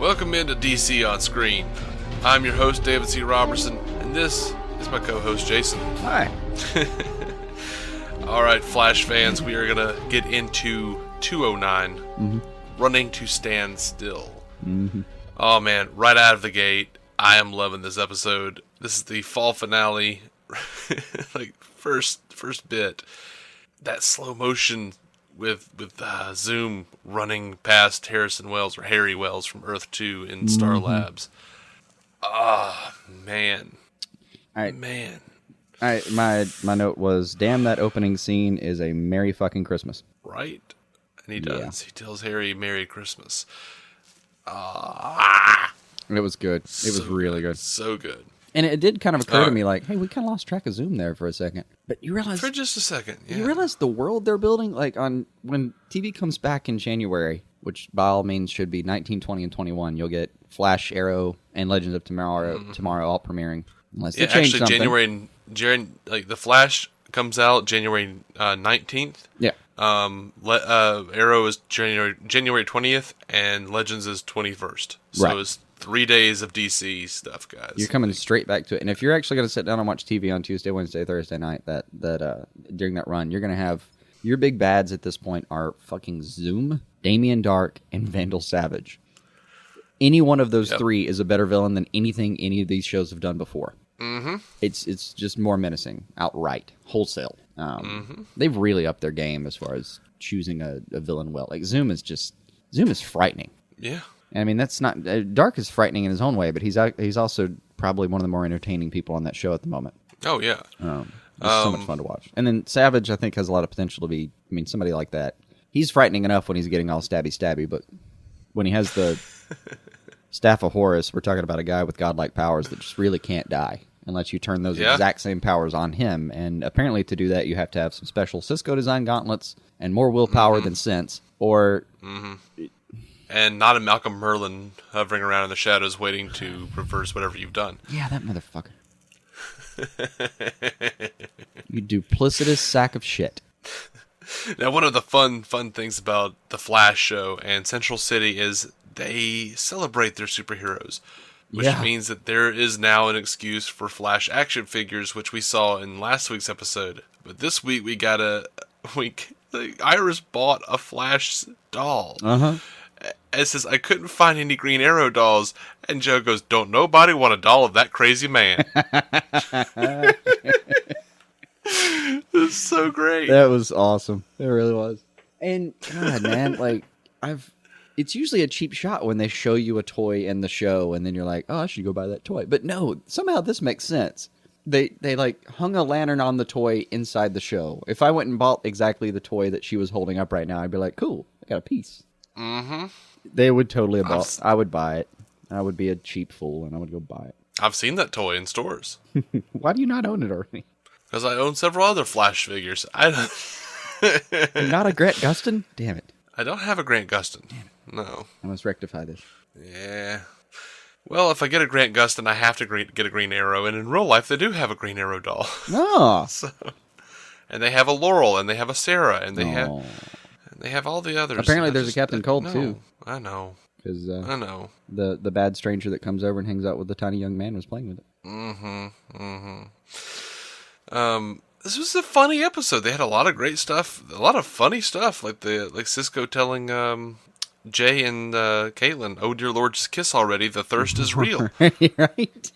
Welcome into DC on Screen. I'm your host, David C. Robertson, and this is my co-host, Jason. Hi. Alright, Flash fans, we are going to get into 209, Running to Stand Still. Oh man, right out of the gate, I am loving this episode. This is the fall finale, like first bit. That slow motion with Zoom running past Harrison Wells, or Harry Wells from Earth 2 in Star Labs. Ah, man. Man. My note was, damn, that opening scene is a Merry fucking Christmas. Right? And he does. Yeah. He tells Harry Merry Christmas. It was good. It was really good. So good. And it did kind of occur to me like, hey, we kind of lost track of Zoom there for a second. But you realize... For just a second, yeah. You realize the world they're building? Like, when TV comes back in January, which by all means should be 19, 20, and 21, you'll get Flash, Arrow, and Legends of Tomorrow all premiering. Unless they change something. January, like, the Flash comes out January 19th. Yeah. Arrow is January 20th, and Legends is 21st. So it's 3 days of DC stuff, guys. You're coming straight back to it. And if you're actually going to sit down and watch TV on Tuesday, Wednesday, Thursday night, that during that run, you're going to have your big bads at this point are fucking Zoom, Damien Dark, and Vandal Savage. Any one of those three is a better villain than anything any of these shows have done before. Mm-hmm. It's just more menacing, outright, wholesale. They've really upped their game as far as choosing a villain well. Like Zoom is frightening. Yeah. I mean, that's not... Dark is frightening in his own way, but he's also probably one of the more entertaining people on that show at the moment. Oh, yeah. It's so much fun to watch. And then Savage, I think, has a lot of potential to be... I mean, somebody like that. He's frightening enough when he's getting all stabby, but when he has the Staff of Horus, we're talking about a guy with godlike powers that just really can't die unless you turn those exact same powers on him. And apparently to do that, you have to have some special Cisco-designed gauntlets and more willpower than sense, or... And not a Malcolm Merlin hovering around in the shadows waiting to reverse whatever you've done. Yeah, that motherfucker. You duplicitous sack of shit. Now, one of the fun things about the Flash show and Central City is they celebrate their superheroes, which means that there is now an excuse for Flash action figures, which we saw in last week's episode. But this week we got Iris bought a Flash doll. It says, I couldn't find any Green Arrow dolls. And Joe goes, don't nobody want a doll of that crazy man. It's so great. That was awesome. It really was. And, God, man, like, it's usually a cheap shot when they show you a toy in the show, and then you're like, oh, I should go buy that toy. But no, somehow this makes sense. They like, hung a lantern on the toy inside the show. If I went and bought exactly the toy that she was holding up right now, I'd be like, cool, I got a piece. They would totally I would buy it. I would be a cheap fool, and I would go buy it. I've seen that toy in stores. Why do you not own it already? Because I own several other Flash figures. You're not a Grant Gustin? Damn it. I don't have a Grant Gustin. Damn it. No. I must rectify this. Yeah. Well, if I get a Grant Gustin, I have to get a Green Arrow, and in real life, they do have a Green Arrow doll. No. And they have a Laurel, and they have a Sarah, and they have all the others. Apparently there's a Captain Cold, too. I know. Because I know. The bad stranger that comes over and hangs out with the tiny young man was playing with it. This was a funny episode. They had a lot of great stuff, a lot of funny stuff, like Cisco telling Jay and Caitlin, "Oh dear Lord, just kiss already. The thirst is real." Right.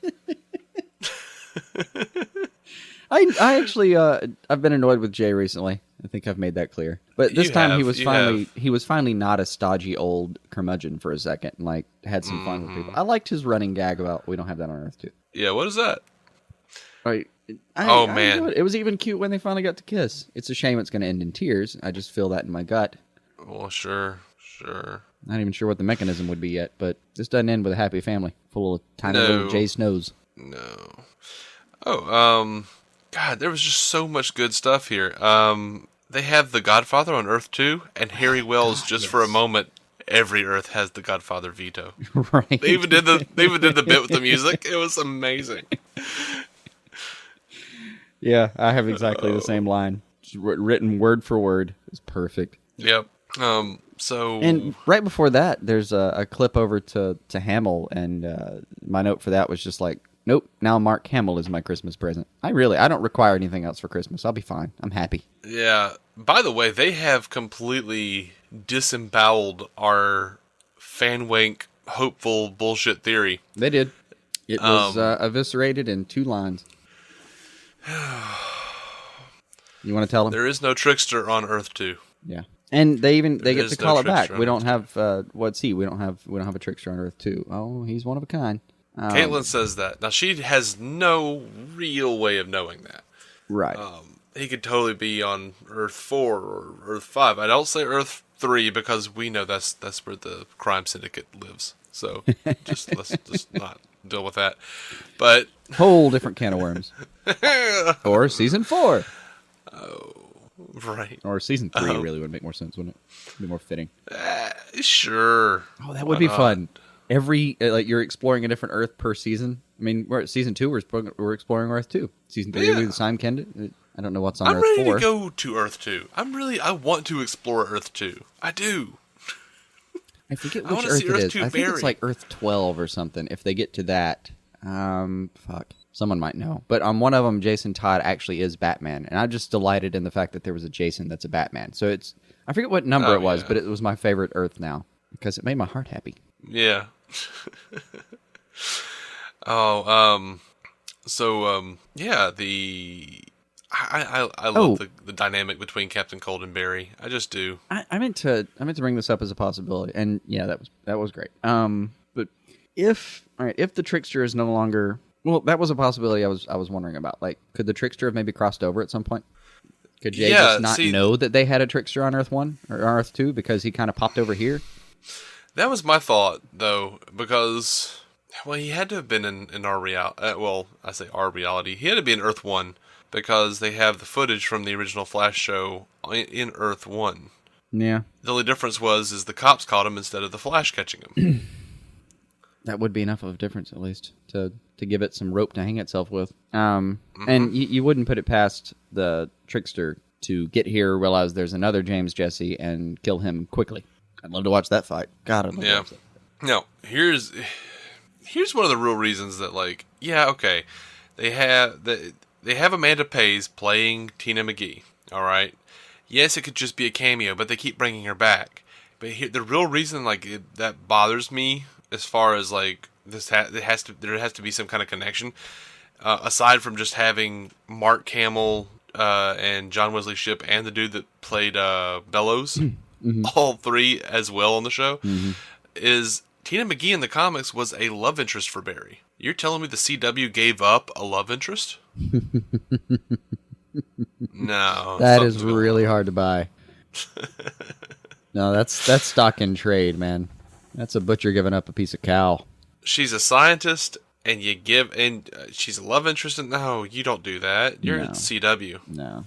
I actually I've been annoyed with Jay recently. I think I've made that clear. But this time he was finally not a stodgy old curmudgeon for a second, and like had some fun with people. I liked his running gag about we don't have that on Earth too. Yeah, what is that? Right. Man, it was even cute when they finally got to kiss. It's a shame it's going to end in tears. I just feel that in my gut. Well, sure. Not even sure what the mechanism would be yet, but this doesn't end with a happy family full of tiny little Jay Snows. No. God, there was just so much good stuff here. They have The Godfather on Earth 2, and Harry Wells, for a moment, every Earth has the Godfather veto. Right. They even did the bit with the music. It was amazing. Yeah, I have exactly the same line. Just written word for word. It's perfect. Yep. So And right before that, there's a clip over to Hamill, and my note for that was just like, nope, now Mark Hamill is my Christmas present. I don't require anything else for Christmas. I'll be fine. I'm happy. yeah. By the way, they have completely disemboweled our fanwank hopeful bullshit theory. They did. It was eviscerated in 2 lines. You want to tell them? There is no Trickster on Earth 2. Yeah. And they get to call it back. Trickster We don't have what's he? We don't have a Trickster on Earth 2. Oh, he's one of a kind. Caitlin says that. Now she has no real way of knowing that. Right. He could totally be on Earth 4 or Earth 5. I don't say Earth 3 because we know that's where the crime syndicate lives. So let's just not deal with that. But whole different can of worms. Or season 4. Oh, right. Or season 3 really would make more sense, wouldn't it? Be more fitting. Sure. Oh, that would be fun. Every you're exploring a different Earth per season. I mean, we're at season 2. We're exploring Earth 2. Season 3 will be the same kind. I don't know what's on Earth 4. I'm ready to go to Earth 2. I want to explore Earth 2. I do. I forget which Earth it is. I think it's like Earth 12 or something. If they get to that, fuck. Someone might know. But on one of them, Jason Todd actually is Batman. And I'm just delighted in the fact that there was a Jason that's a Batman. So I forget what number it was, but it was my favorite Earth now. Because it made my heart happy. Yeah. Yeah, I love the dynamic between Captain Cold and Barry. I just do. I meant to bring this up as a possibility, and yeah, that was great. But if the Trickster is no longer, well, that was a possibility I was wondering about. Like, could the Trickster have maybe crossed over at some point? Could Jay just not know that they had a Trickster on Earth 1 or Earth 2 because he kind of popped over here? That was my thought, though, because he had to have been in our reality. I say our reality. He had to be in Earth 1. Because they have the footage from the original Flash show in Earth 1. Yeah. The only difference is the cops caught him instead of the Flash catching him. That would be enough of a difference, at least, to give it some rope to hang itself with. And you wouldn't put it past the Trickster to get here, realize there's another James Jesse, and kill him quickly. I'd love to watch that fight. God, I'd love to watch that. Now, here's one of the real reasons that, okay, they have Amanda Pays playing Tina McGee, all right? Yes, it could just be a cameo, but they keep bringing her back. But the real reason, that bothers me, as far as, there has to be some kind of connection, aside from just having Mark Hamill and John Wesley Shipp and the dude that played Bellows, all 3 as well on the show, is Tina McGee in the comics was a love interest for Barry. You're telling me the CW gave up a love interest? No. That is really hard to buy. No, that's stock in trade, man. That's a butcher giving up a piece of cow. She's a scientist, and she's a love interest. No, you don't do that. You're at CW. No.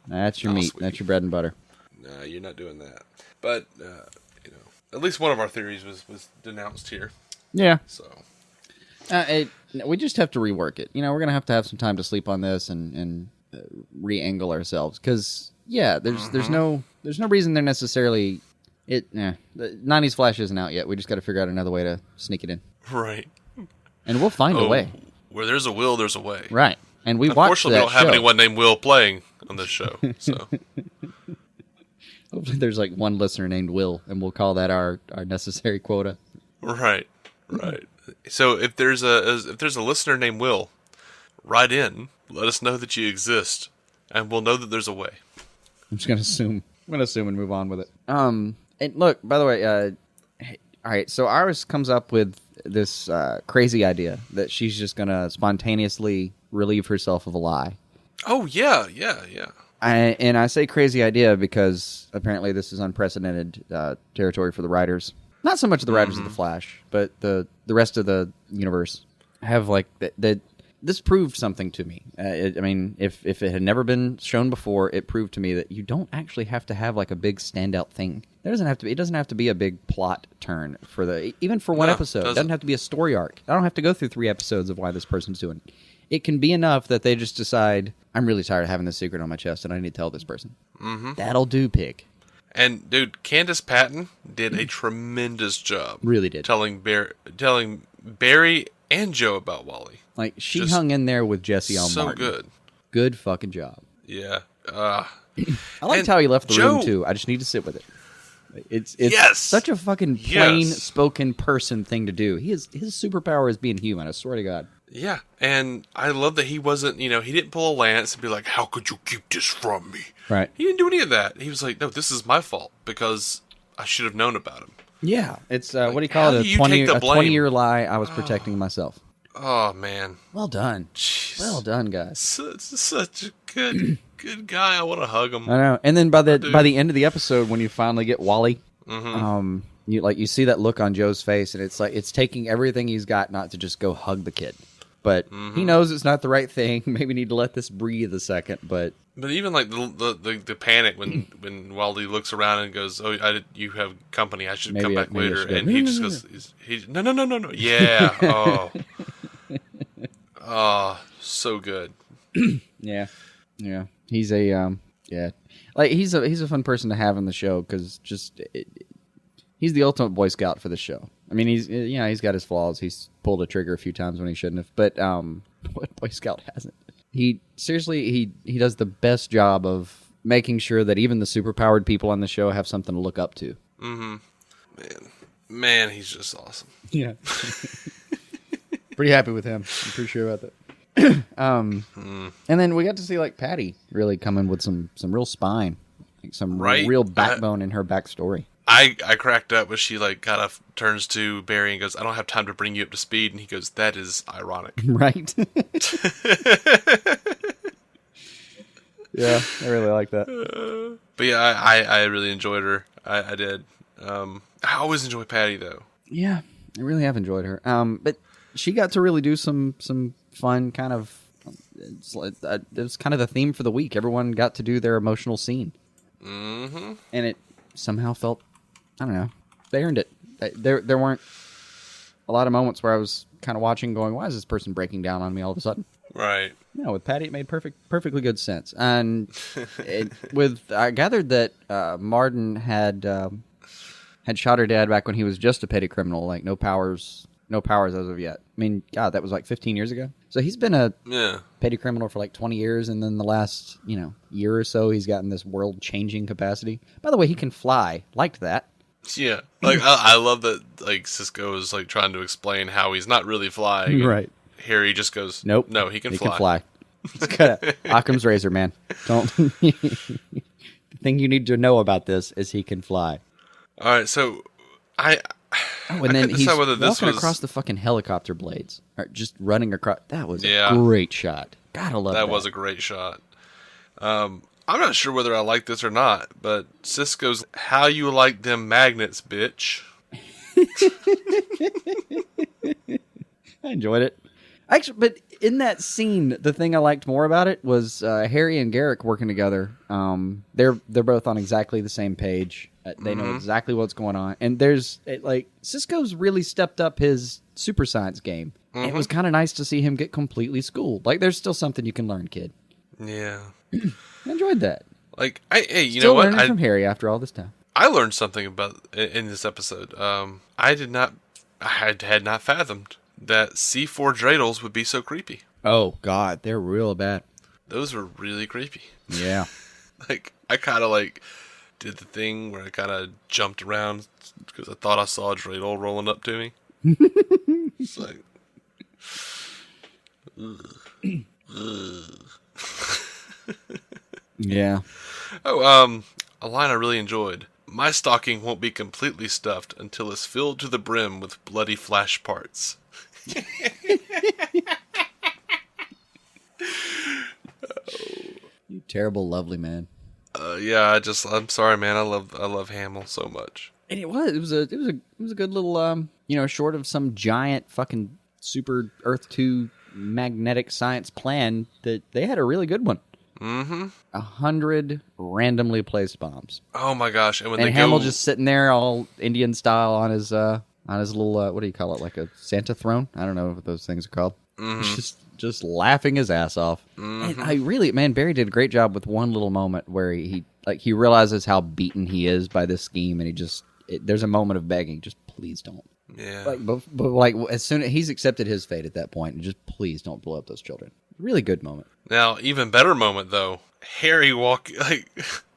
That's your meat. Sweetie. That's your bread and butter. No, you're not doing that. But, at least one of our theories was denounced here. Yeah. So... we just have to rework it. We're going to have some time to sleep on this and re-angle ourselves. Because, there's no reason they're necessarily... The 90s Flash isn't out yet. We just got to figure out another way to sneak it in. Right. And we'll find a way. Where there's a will, there's a way. Right. And we watched that show. Unfortunately, we don't have anyone named Will playing on this show. So... Hopefully there's one listener named Will, and we'll call that our necessary quota. Right. So if there's a listener named Will, write in, let us know that you exist, and we'll know that there's a way. I'm just gonna assume. And move on with it. And look, by the way, all right. So Iris comes up with this crazy idea that she's just gonna spontaneously relieve herself of a lie. Oh yeah. I say crazy idea because apparently this is unprecedented territory for the writers. Not so much the writers of The Flash, but the rest of the universe have this proved something to me. If it had never been shown before, it proved to me that you don't actually have to have a big standout thing. It doesn't have to be a big plot turn even for one episode. It doesn't have to be a story arc. I don't have to go through 3 episodes of why this person's doing it. It can be enough that they just decide, I'm really tired of having this secret on my chest and I need to tell this person. That'll do, pig. And dude, Candace Patton did a tremendous job. Really did. Telling Barry and Joe about Wally. Like, she hung in there with Jesse on so Martin. good. Good fucking job. Yeah. I liked how he left the room, too. I just need to sit with it. It's such a fucking plain-spoken person thing to do. His superpower is being human, I swear to God. Yeah, and I love that he wasn't, he didn't pull a lance and be like, how could you keep this from me? Right. He didn't do any of that. He was like, no, this is my fault because I should have known about him. Yeah, it's, what do you call it? A 20-year lie. I was protecting myself. Oh, man. Well done. Jeez. Well done, guys. Such a good guy. I want to hug him. I know. And then by the end of the episode, when you finally get Wally, you see that look on Joe's face, and it's like it's taking everything he's got not to just go hug the kid. But he knows it's not the right thing. Maybe need to let this breathe a second. But even like the panic when Wally looks around and goes, "Oh, you have company. I should come back later." And he just goes, "No. Yeah. Oh, oh, so good." Yeah. He's a he's a fun person to have in the show because he's the ultimate Boy Scout for the show. I mean, he's got his flaws. He's pulled a trigger a few times when he shouldn't have, but what Boy Scout hasn't? He does the best job of making sure that even the superpowered people on the show have something to look up to. Man, he's just awesome. Yeah, pretty happy with him. I'm pretty sure about that. And then we got to see like Patty really come in with some real spine, like some real backbone in her backstory. I cracked up when she like kind of turns to Barry and goes, "I don't have time to bring you up to speed," and he goes, "That is ironic." Right. Yeah, I really like that. But yeah, I really enjoyed her. I did. I always enjoy Patty though. Yeah, I really have enjoyed her. But she got to really do some fun kind of. It was kind of the theme for the week. Everyone got to do their emotional scene, and it somehow felt. I don't know. They earned it. There weren't a lot of moments where I was kind of watching going, why is this person breaking down on me all of a sudden? Right. No, with Patty, it made perfectly good sense. And I gathered that Martin had shot her dad back when he was just a petty criminal, like no powers as of yet. I mean, God, that was like 15 years ago. So he's been a petty criminal for like 20 years, and then the last, year or so, he's gotten this world-changing capacity. By the way, he can fly. Liked that. Yeah, like I love that. Like Cisco is like trying to explain how he's not really flying. Right. Here he just goes, nope. No, he can fly. He can fly. It's got Occam's razor, man. Don't. The thing you need to know about this is he can fly. All right, so and then he's walking across the fucking helicopter blades, or just running across. That was a great shot. Gotta love that. That was a great shot. I'm not sure whether I like this or not, but Cisco's "How you like them magnets, bitch." I enjoyed it. Actually, but in that scene, the thing I liked more about it was Harry and Garrick working together. They're both on exactly the same page. They know exactly what's going on, and Cisco's really stepped up his super science game. And it was kind of nice to see him get completely schooled. Like, there's still something you can learn, kid. Yeah. I enjoyed that. Like, you still know what? Learning from Harry after all this time. I learned something in this episode. I had not fathomed that C4 dreidels would be so creepy. Oh God, they're real bad. Those were really creepy. Yeah. Like, I kind of did the thing where I kind of jumped around because I thought I saw a dreidel rolling up to me. It's like, yeah. Oh, a line I really enjoyed. My stocking won't be completely stuffed until it's filled to the brim with bloody flash parts. You terrible, lovely man. Yeah, I'm sorry, man. I love Hamill so much. And it was a good little short of some giant fucking super Earth 2 magnetic science plan, that they had a really good one. 100 randomly placed bombs. Oh my gosh! And Hamill just sitting there all Indian style on his little what do you call it, like a Santa throne? I don't know what those things are called. Just laughing his ass off. And Barry did a great job with one little moment where he like he realizes how beaten he is by this scheme, and there's a moment of begging, just please don't. Yeah. Like, but like as soon as he's accepted his fate at that point, and just please don't blow up those children. Really good moment. Now, even better moment though. Harry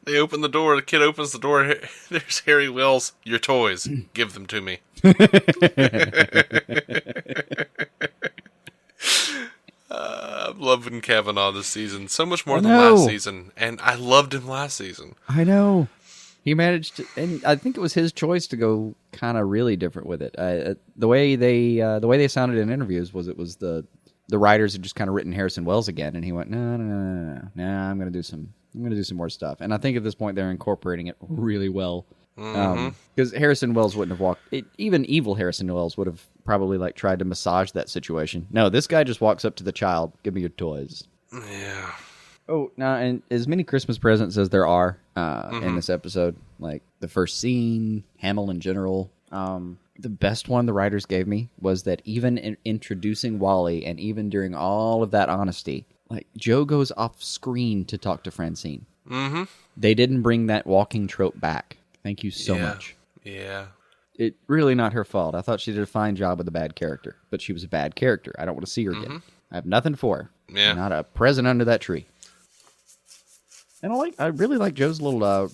they open the door. The kid opens the door. There's Harry Wells. Your toys. Give them to me. I'm loving Kavanaugh this season so much more than last season, and I loved him last season. I know. He managed to, and I think it was his choice to go kind of really different with it. The way they sounded in interviews was the writers had just kind of written Harrison Wells again, and he went, no, I'm going to do some more stuff. And I think at this point they're incorporating it really well. Because Harrison Wells wouldn't have even evil Harrison Wells would have probably like tried to massage that situation. No, this guy just walks up to the child, give me your toys. Yeah. Oh, now, and as many Christmas presents as there are in this episode, like the first scene, Hamil in general, the best one the writers gave me was that even in introducing Wally and even during all of that honesty, like Joe goes off screen to talk to Francine. Mm-hmm. They didn't bring that walking trope back. Thank you so much. Yeah. It really not her fault. I thought she did a fine job with a bad character, but she was a bad character. I don't want to see her again. I have nothing for her. Yeah. Not a present under that tree. And I really like Joe's little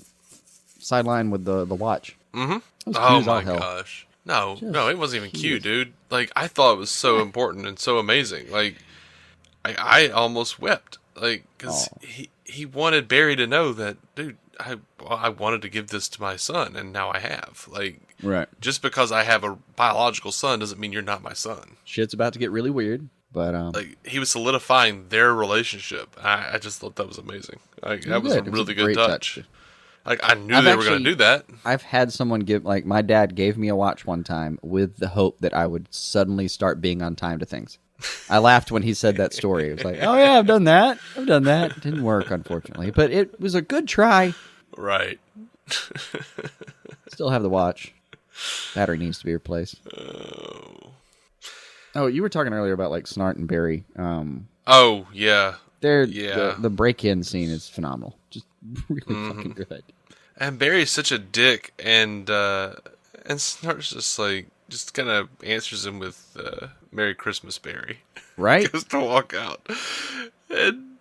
sideline with the watch. Mm-hmm. Oh my gosh. No, it wasn't even cute, dude. Like, I thought it was so important and so amazing. Like, I almost wept. Like, because he wanted Barry to know that, dude, I wanted to give this to my son, and now I have. Like, right. Just because I have a biological son doesn't mean you're not my son. Shit's about to get really weird, but like, he was solidifying their relationship. I just thought that was amazing. Like, that was a really good touch. Like, I knew they were going to do that. I've had someone my dad gave me a watch one time with the hope that I would suddenly start being on time to things. I laughed when he said that story. It was like, oh yeah, I've done that. It didn't work, unfortunately, but it was a good try. Right. Still have the watch. Battery needs to be replaced. Oh, you were talking earlier about like Snart and Barry. Oh yeah. The break-in scene is phenomenal. Just really fucking good. And Barry's such a dick, and Snart's just kind of answers him with "Merry Christmas, Barry." Right? Goes to walk out. And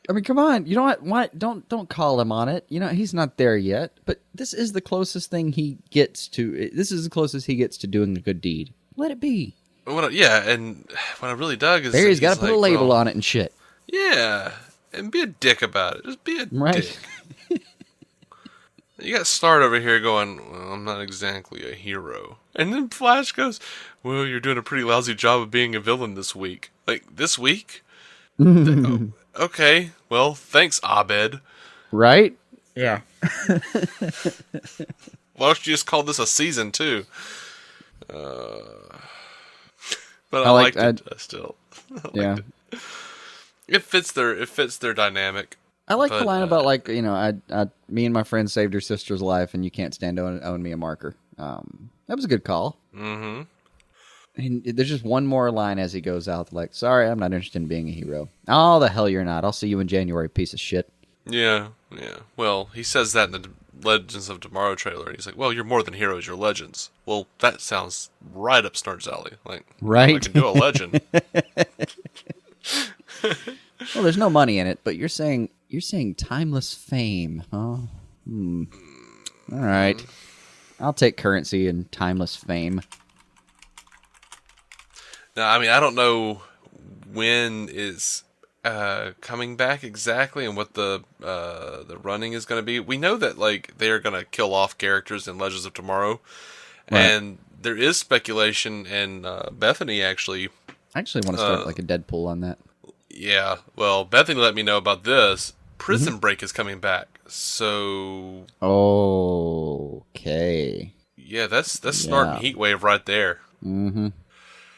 I mean, come on. You know what? Don't call him on it. You know, he's not there yet. But this is the closest thing he gets to. This is the closest he gets to doing a good deed. Let it be. And what I really dug is Barry's got to put a label on it and shit. Yeah, and be a dick about it. Just be a dick. You got Snart over here going, well, I'm not exactly a hero. And then Flash goes, well, you're doing a pretty lousy job of being a villain this week. Like, this week? Okay, well, thanks, Abed. Right? Yeah. Why don't you just call this a season, too? But I liked it still. Yeah. It fits their dynamic. I like the line about, like, you know, me and my friend saved your sister's life, and you can't stand to own me a marker. That was a good call. Mm-hmm. And there's just one more line as he goes out, like, sorry, I'm not interested in being a hero. Oh, the hell you're not. I'll see you in January, piece of shit. Yeah. Well, he says that in the Legends of Tomorrow trailer, and he's like, well, you're more than heroes, you're legends. Well, that sounds right up Snart's alley. Like, right? I can do a legend. Well, there's no money in it, but you're saying timeless fame, huh? All right. I'll take currency and timeless fame. Now, I mean, I don't know when is coming back exactly and what the running is going to be. We know that, like, they're going to kill off characters in Legends of Tomorrow, right. And there is speculation, and Bethany actually... I actually want to start like a Deadpool on that. Yeah, well, Bethany let me know about this. Prison Break is coming back, so... Okay. Yeah, that's Snart and Heatwave right there. Mm-hmm.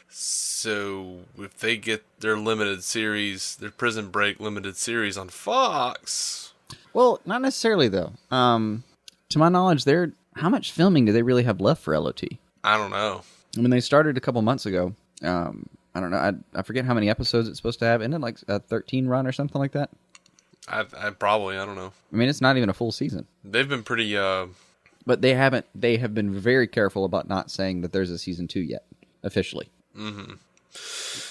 So, if they get their limited series, their Prison Break limited series on Fox... Well, not necessarily, though. To my knowledge, how much filming do they really have left for LOT? I don't know. I mean, they started a couple months ago. I don't know. I forget how many episodes it's supposed to have. Isn't it like a 13 run or something like that? I probably, I don't know. I mean, it's not even a full season. They've been pretty, But they haven't. They have been very careful about not saying that there's a season 2 yet, officially. Mm-hmm.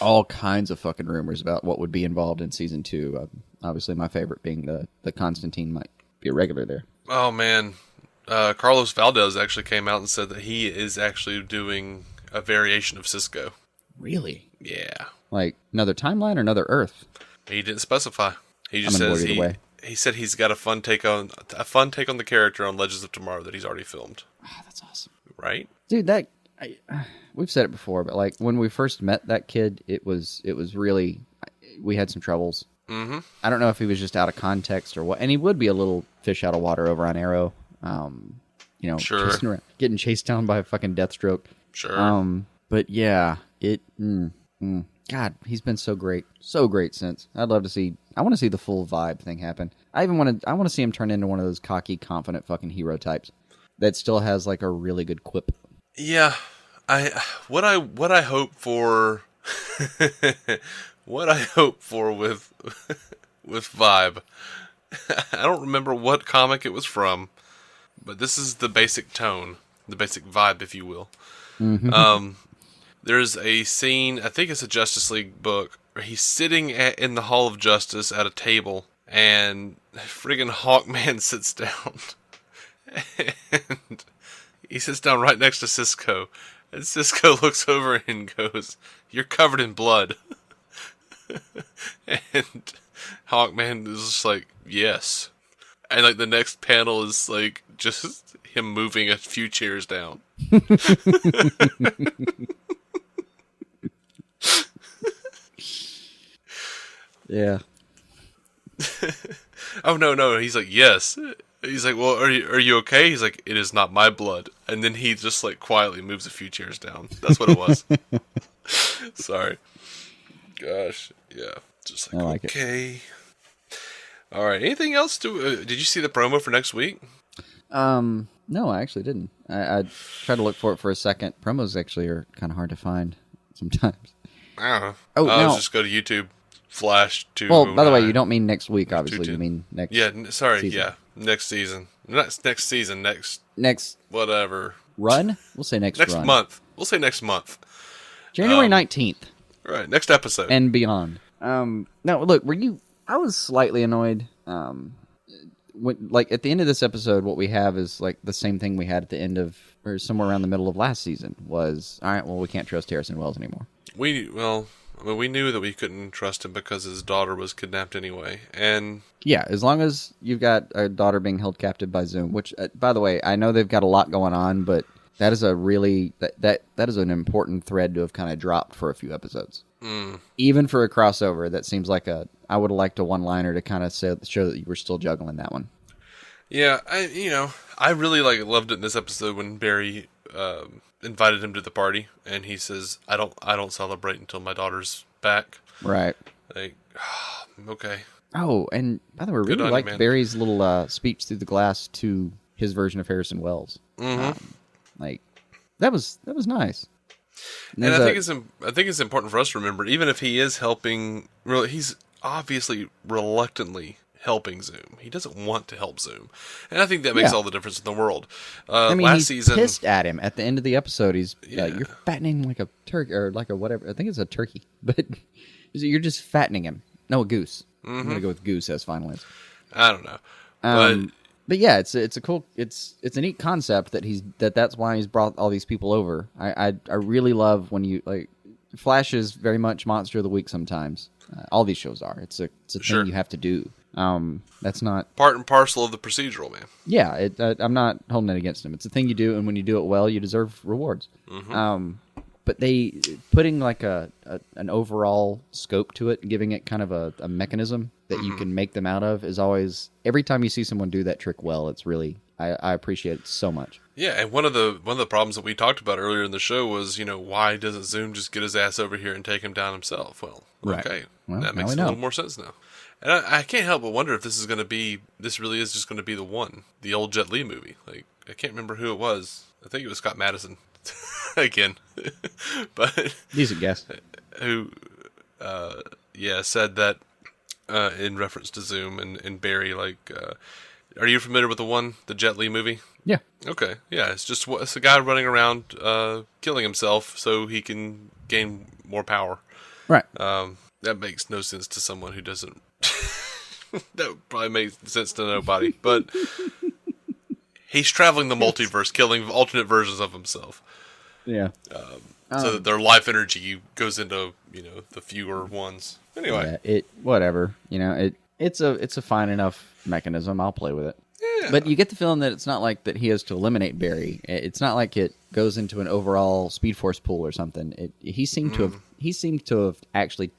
All kinds of fucking rumors about what would be involved in season 2. Obviously, my favorite being the Constantine might be a regular there. Oh, man. Carlos Valdez actually came out and said that he is actually doing a variation of Cisco. Really? Yeah. Like another timeline or another Earth? He didn't specify. He just I'm on board says either way. he said he's got a fun take on the character on Legends of Tomorrow that he's already filmed. Oh, that's awesome, Right? dude. We've said it before, but like when we first met that kid, it was really, we had some troubles. Mm-hmm. I don't know if he was just out of context or what, and he would be a little fish out of water over on Arrow. Sure. Getting chased down by a fucking Deathstroke. Sure. But yeah, God, he's been so great since. I'd love to see. I want to see the full vibe thing happen. I want to see him turn into one of those cocky, confident fucking hero types that still has like a really good quip. Yeah, what I hope for, what I hope for with Vibe. I don't remember what comic it was from, but this is the basic tone, the basic vibe, if you will. Mm-hmm. There's a scene, I think it's a Justice League book, where he's sitting in the Hall of Justice at a table, and friggin' Hawkman sits down. And he sits down right next to Cisco. And Cisco looks over and goes, "You're covered in blood." And Hawkman is just like, "Yes." And like the next panel is like just him moving a few chairs down. Yeah. Oh no! He's like, "Yes." He's like, "Well, are you okay?" He's like, "It is not my blood." And then he just like quietly moves a few chairs down. That's what it was. Sorry. Gosh, yeah. Just like, I like okay. All right. Anything else to? Did you see the promo for next week? No, I actually didn't. I tried to look for it for a second. Promos actually are kind of hard to find sometimes. I don't know. Oh, no. Just go to YouTube. Flash to. Well, by the way, you don't mean next week, obviously. You mean next. Yeah, sorry. season. Yeah, next season. Next season. Next whatever. run. We'll say next run. Month. We'll say next month. January 19th. Right. Next episode. And beyond. No, look. I was slightly annoyed. Like at the end of this episode, what we have is like the same thing we had at the end of, or somewhere around the middle of last season. Was all right. Well, we can't trust Harrison Wells anymore. We knew that we couldn't trust him because his daughter was kidnapped anyway, and yeah, as long as you've got a daughter being held captive by Zoom, which, by the way, I know they've got a lot going on, but that is a really that is an important thread to have kind of dropped for a few episodes. Even for a crossover, that seems like I would have liked a one-liner to kind of show that you were still juggling that one. Yeah, I really loved it in this episode when Barry invited him to the party, and he says, "I don't celebrate until my daughter's back." Right. Like, okay. Oh, and by the way, I really liked Barry's little speech through the glass to his version of Harrison Wells. Mm-hmm. That was nice. And I think it's important for us to remember, even if he is helping, he's obviously reluctantly helping Zoom. He doesn't want to help Zoom, and I think that makes all the difference in the world. Last season, pissed at him at the end of the episode. He's you're fattening like a turkey, or like a whatever. I think it's a turkey, but you're just fattening him. No, a goose. I'm gonna go with goose as final answer. I don't know, but yeah, it's a cool, it's a neat concept that's why he's brought all these people over. I really love when you like. Flash is very much monster of the week sometimes. All these shows are. It's a thing you have to do. That's not part and parcel of the procedural, man. Yeah, I'm not holding it against him. It's a thing you do, and when you do it well, you deserve rewards. But they putting like an overall scope to it, giving it kind of a mechanism that you can make them out of, is always, every time you see someone do that trick well, it's really, I appreciate it so much. Yeah, and one of the problems that we talked about earlier in the show was, why doesn't Zoom just get his ass over here and take him down himself? Well, okay, that makes a little more sense now. And I can't help but wonder if this really is just going to be the old Jet Li movie. Like, I can't remember who it was. I think it was Scott Madison again, but decent guess. Who, said that in reference to Zoom and Barry. Like, are you familiar with the Jet Li movie? Yeah. Okay, yeah, it's a guy running around killing himself so he can gain more power. Right. That makes no sense to someone who doesn't. That probably makes sense to nobody, but he's traveling the multiverse, killing alternate versions of himself. Yeah. So that their life energy goes into the fewer ones. Anyway, yeah, whatever. It's a fine enough mechanism. I'll play with it. Yeah. But you get the feeling that it's not like that he has to eliminate Barry. It's not like it goes into an overall Speed Force pool or something. He seemed to have actually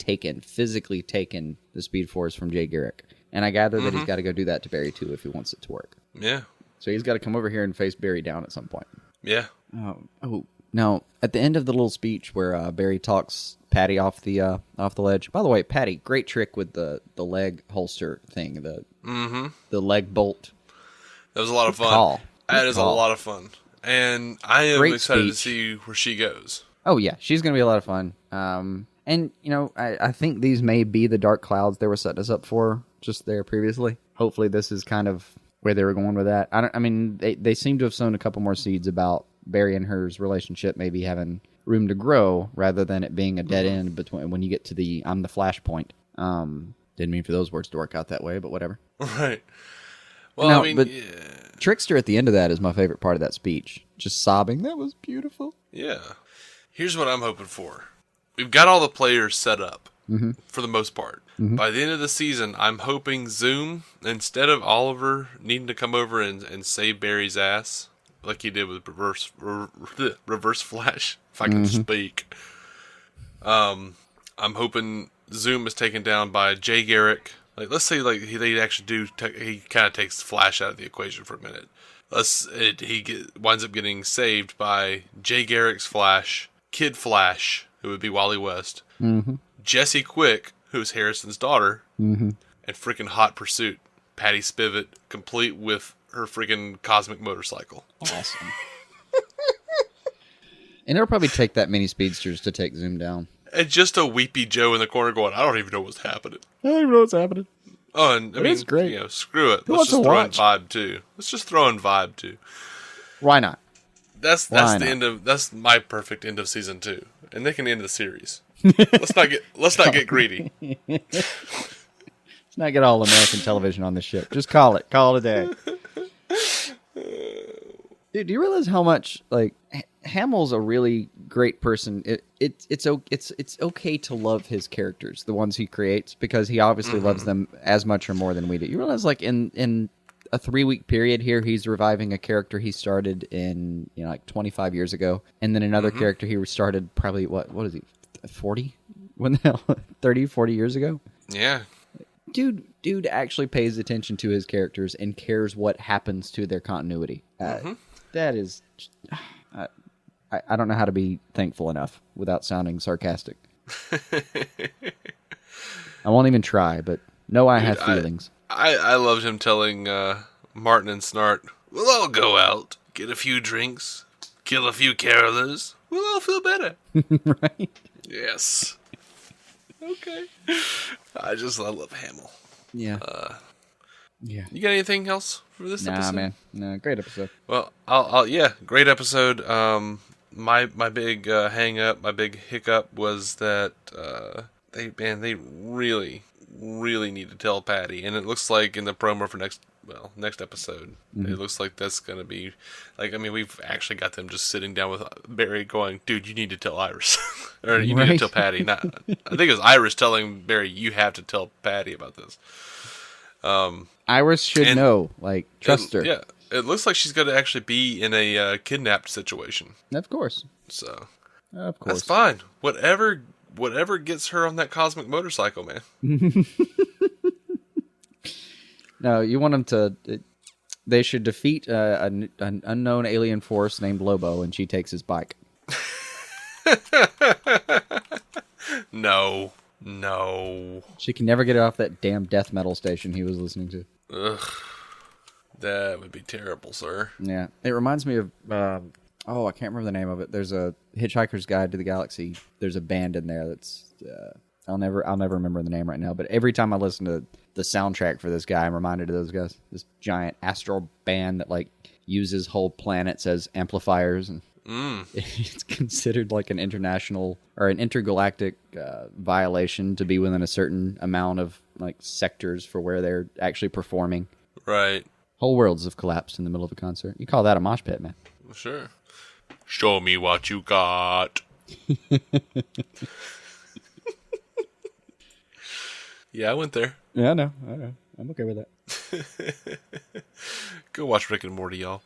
physically taken the Speed Force from Jay Garrick. And I gather that he's got to go do that to Barry too if he wants it to work. Yeah. So he's got to come over here and face Barry down at some point. Yeah. Oh, now at the end of the little speech where Barry talks Patty off the ledge. By the way, Patty, great trick with the leg holster thing, the leg bolt. That was a lot of fun. Call. That is a lot of fun, and I am excited to speech. see where she goes. Oh yeah, she's gonna be a lot of fun. And I think these may be the dark clouds they were setting us up for just there previously. Hopefully, this is kind of where they were going with that. I mean, they seem to have sown a couple more seeds about Barry and her's relationship maybe having room to grow rather than it being a dead end between when you get to the I'm the Flashpoint. Didn't mean for those words to work out that way, but whatever. Right. Well, but Trickster at the end of that is my favorite part of that speech. Just sobbing. That was beautiful. Yeah. Here's what I'm hoping for. We've got all the players set up for the most part. Mm-hmm. By the end of the season, I'm hoping Zoom, instead of Oliver needing to come over and save Barry's ass, like he did with Reverse Flash, if I can speak. I'm hoping Zoom is taken down by Jay Garrick. Like, let's say they actually he kind of takes Flash out of the equation for a minute. Winds up getting saved by Jay Garrick's Flash, Kid Flash, who would be Wally West, Jesse Quick, who's Harrison's daughter, and freaking Hot Pursuit, Patty Spivot, complete with her freaking cosmic motorcycle. Awesome. And it'll probably take that many speedsters to take Zoom down. And just a weepy Joe in the corner going, I don't even know what's happening. I don't even know what's happening. Oh, and I mean, it's great. Screw it. Let's just throw in Vibe too. Why not? That's the end of. That's my perfect end of season 2, and they can end the series. Let's not get greedy. Let's not get all American television on this ship. Just call it a day. Dude, do you realize how much Hamill's a really great person? It's okay to love his characters, the ones he creates, because he obviously loves them as much or more than we do. You realize, in a 3-week period here, he's reviving a character he started in 25 years ago, and then another character he started probably what is he, 40? When the hell, 30, 40 years ago? Yeah. Dude actually pays attention to his characters and cares what happens to their continuity. That is, I don't know how to be thankful enough without sounding sarcastic. I won't even try, but I have feelings. I loved him telling Martin and Snart, we'll all go out, get a few drinks, kill a few carolers, we'll all feel better. Right? Yes. Okay. I love Hamill. Yeah. Yeah. You got anything else for this episode? Nah, man. No, great episode. Well, great episode. My big hang up, my big hiccup was that they really need to tell Patty, and it looks like in the promo for next episode, it looks like that's gonna be we've actually got them just sitting down with Barry going, dude, you need to tell Iris, or you need to tell Patty. I think it was Iris telling Barry, you have to tell Patty about this. Iris should know, trust her. Yeah, it looks like she's going to actually be in a kidnapped situation. Of course. So, of course, that's fine. Whatever gets her on that cosmic motorcycle, man. No, you want them to. They should defeat an unknown alien force named Lobo, and she takes his bike. No. She can never get off that damn death metal station he was listening to. Ugh. That would be terrible, sir. Yeah. It reminds me of, I can't remember the name of it. There's a Hitchhiker's Guide to the Galaxy. There's a band in there that's, I'll never remember the name right now. But every time I listen to the soundtrack for this guy, I'm reminded of those guys. This giant astral band that like uses whole planets as amplifiers, and it's considered like an international or an intergalactic violation to be within a certain amount of like sectors for where they're actually performing. Right. Whole worlds have collapsed in the middle of a concert. You call that a mosh pit, man? Sure. Show me what you got. Yeah, I went there. Yeah, I know. I'm okay with that. Go watch Rick and Morty, y'all.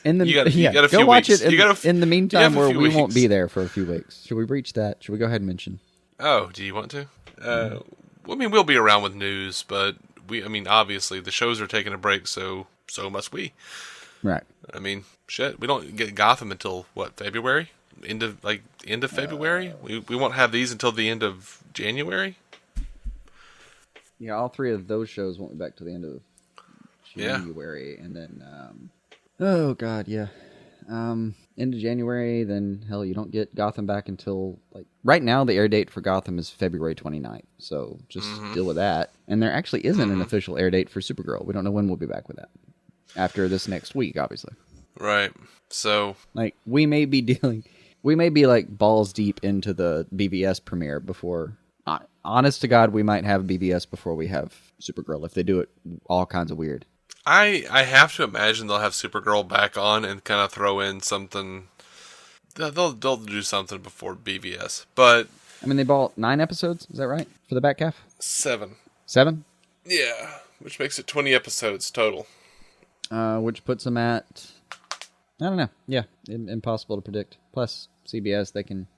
In the you got a few go watch weeks. it. In the meantime, where we won't be weeks. there for a few weeks. Should we breach that? Should we go ahead and mention? Oh, do you want to? I mean, we'll be around with news, but obviously the shows are taking a break, so must we. Right. I mean, shit, we don't get Gotham until what, February? End of February? We won't have these until the end of January. Yeah, all three of those shows won't be back to the end of January, and then oh god, yeah, end of January. Then hell, you don't get Gotham back until like right now. The air date for Gotham is February 29th, so just deal with that. And there actually isn't an official air date for Supergirl. We don't know when we'll be back with that after this next week, obviously. Right. So like we may be like balls deep into the BVS premiere before. Honest to God, we might have BVS before we have Supergirl if they do it all kinds of weird. I have to imagine they'll have Supergirl back on and kind of throw in something. They'll do something before BVS, but I mean they bought 9 episodes. Is that right for the back half? 7. 7? Yeah, which makes it 20 episodes total. Which puts them at I don't know. Yeah, impossible to predict. Plus CBS, they can.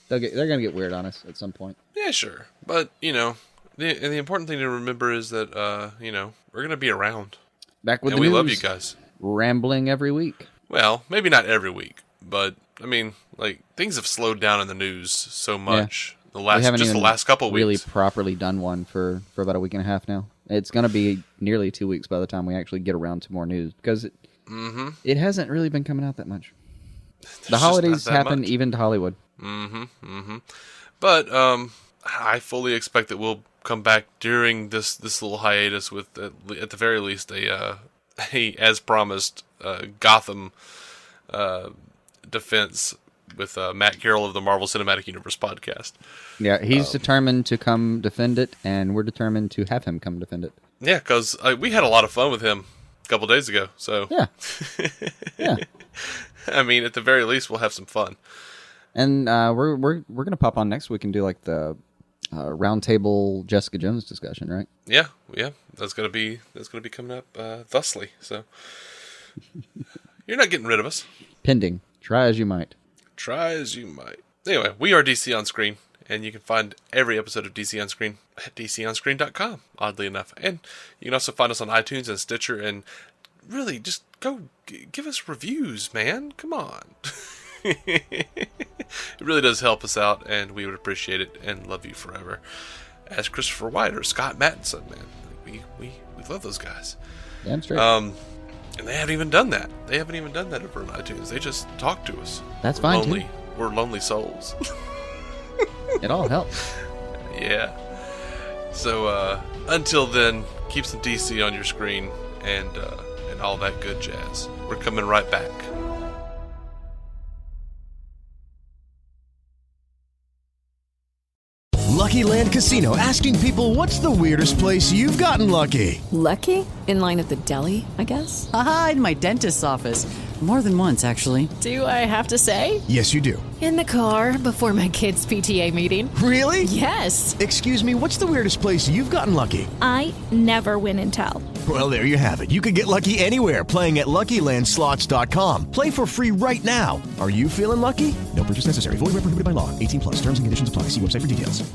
They're gonna get weird on us at some point. Yeah, sure. But, the important thing to remember is that, we're going to be around. Back with and the news. we love you guys. Rambling every week. Well, maybe not every week, but, things have slowed down in the news so much. Yeah. The last couple of weeks. Really properly done one for about a week and a half now. It's going to be nearly 2 weeks by the time we actually get around to more news, because it hasn't really been coming out that much. The holidays happen even to Hollywood. But I fully expect that we'll come back during this little hiatus with at the very least a as promised Gotham defense with Matt Carroll of the Marvel Cinematic Universe podcast. Yeah, he's determined to come defend it, and we're determined to have him come defend it. Yeah, because we had a lot of fun with him a couple days ago. So yeah. I mean, at the very least, we'll have some fun. And we're gonna pop on next week and do like the roundtable Jessica Jones discussion, right? Yeah, that's gonna be coming up thusly. So you're not getting rid of us. Pending. Try as you might. Anyway, we are DC On Screen, and you can find every episode of DC On Screen at DCOnScreen.com, oddly enough. And you can also find us on iTunes and Stitcher, and really just go give us reviews, man. Come on. It really does help us out, and we would appreciate it and love you forever. As Christopher White or Scott Mattinson, man. We love those guys. Damn straight. And they haven't even done that. Over on iTunes. They just talk to us. That's fine, too. We're lonely souls. It all helps. Yeah. So, until then, keep some DC on your screen and all that good jazz. We're coming right back. Lucky Land Casino, asking people, what's the weirdest place you've gotten lucky? Lucky? In line at the deli, I guess? Aha, in my dentist's office. More than once, actually. Do I have to say? Yes, you do. In the car before my kids' PTA meeting. Really? Yes. Excuse me, what's the weirdest place you've gotten lucky? I never win and tell. Well, there you have it. You can get lucky anywhere, playing at LuckyLandSlots.com. Play for free right now. Are you feeling lucky? No purchase necessary. Void where prohibited by law. 18+. Terms and conditions apply. See website for details.